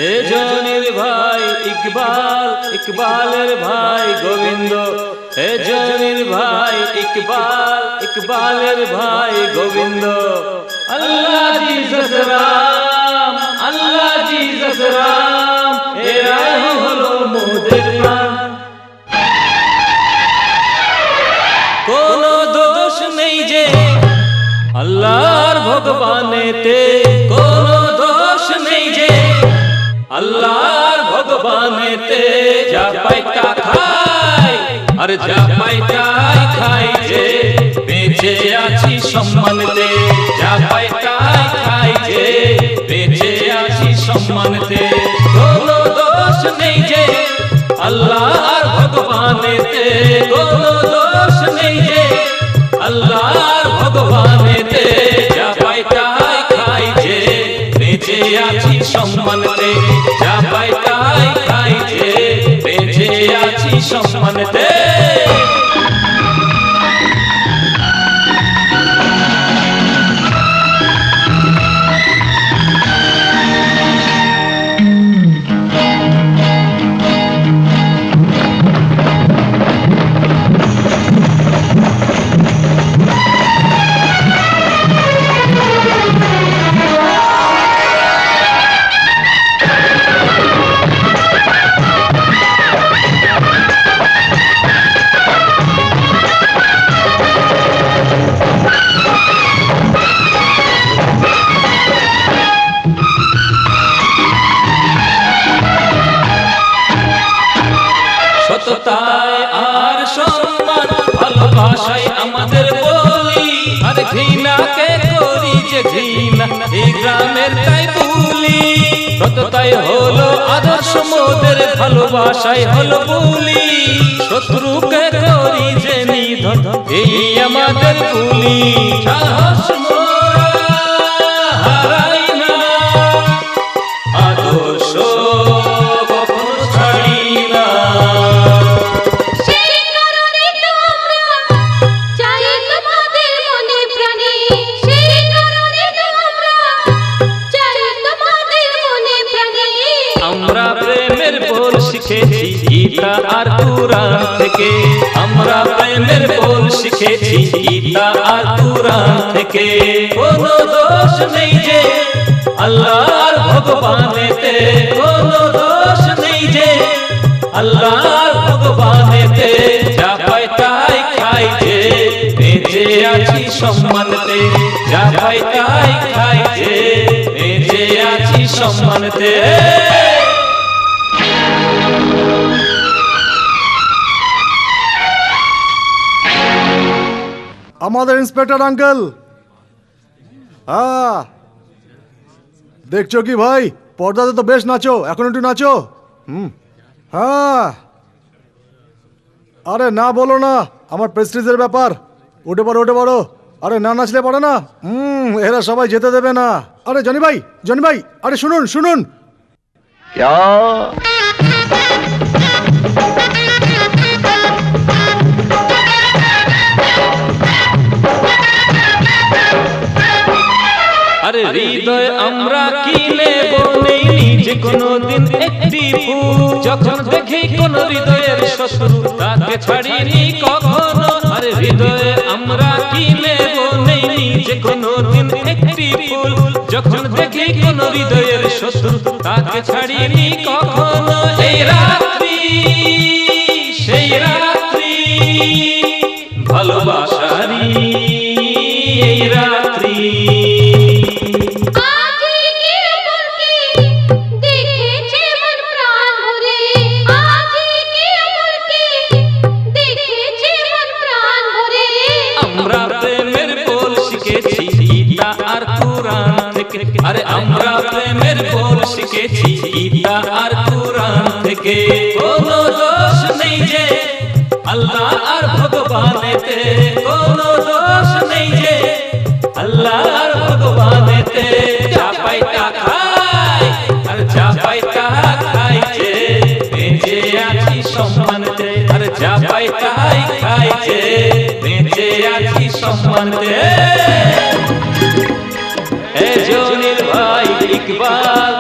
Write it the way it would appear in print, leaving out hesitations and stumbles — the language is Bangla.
এ জনির ভাই ইকবাল, ইকবালের ভাই গোবিন্দ। এ জনির ভাই ইকবাল, ইকবালের ভাই গোবিন্দ। আল্লাহ জিসাস রাম, আল্লাহ জিসাস রাম, এরাই হলো মোদের প্রাণ। কোনো দোষ নেই যে আল্লাহর ভগবানেতে, কোনো দোষ নেই যে আল্লাহর ভগবানেতে। যা পাইতা খাই আর যা পাইতাই খাই যে, বেঁচে আছি সম্মানতে। যা পাইতাই খাই যে, বেঁচে আছি সম্মানতে। কোনো দোষ নেই যে আল্লাহর ভগবানেতে, কোনো দোষ নেই যে আল্লাহর ভগবানেতে। যা পাইতাই খাই যে, বেঁচে আছি সম্মানতে। যা পাইতাই খাই যে, বেঁচে আছি সম্মানতে। সততায় আর সম্মান ভালোবাসাই আমাদের বলি, আর ঘৃণাকে করি যে ঘৃণা এই গ্রামের তাই ভুলি। সততাই হলো আদর্শ মোদের, ভালোবাসাই হলো বলি। শত্রুকে করি যে নিধন এই আমাদের ভুলি। সাহস মোরা হারাই না, আদর্শ কখনো ছাড়ি না। আমরা প্রেমের বল শিখেছি গীতা আর কুরআন থেকে। আমরা প্রেমের বল শিখেছি গীতা আর কুরআন থেকে। কোনো দোষ নেই যে আল্লাহর ভগবানেতে, কোনো দোষ নেই যে আল্লাহর ভগবানেতে। যা পাইতাই খাই যে, বেঁচে আছি সম্মানতে। যা পাইতাই খাই যে, বেঁচে আছি সম্মানতে। আমাদের ইন্সপেক্টর আঙ্কেল, হ্যাঁ দেখছো কি ভাই, পর্দাতে তো বেশ নাচো, এখন একটু নাচো। হ্যাঁ আরে না বলো না, আমার প্রেস্টিজের ব্যাপার। উঠে পড়ো উঠে পড়ো। আরে না নাচলে পড়ে না। এরা সবাই যেতে দেবে না। আরে জনি ভাই, জনি ভাই, আরে শুনুন শুনুন। আরে হৃদয় আমরা কিনে বনেই নিজে কোনদিন একটি ফুল। যখন দেখি কোন হৃদয়ের শত্রু তাকে ছাড়িনি কখনো। আরে হৃদয়ে আমরা কিনে বনেই নিজে কোনদিন একটি ফুল। যখন দেখি কোন হৃদয়ের শত্রু তাকে ছাড়িনি কখনো। এই রাত্রি সেই রাত্রি ভালোবাসারি, এই রাত্রি আমরা প্রেমের বল শিখেছি গীতা আর কুরআন থেকে। আরে আমরা প্রেমের বল শিখেছি গীতা আর কুরআন থেকে। কোনো দোষ নেই যে আল্লাহ আর ভগবানেতে, কোনো দোষ নেই যে আল্লাহ আর ভগবানেতে। যা পাইতা খাই আর যা পাইতা খাই যে, বেঁচে আছি সম্মানতে। আর যা পাইতাই খাই যে, বেঁচে আছি সম্মানতে। এ জনির ভাই ইকবাল,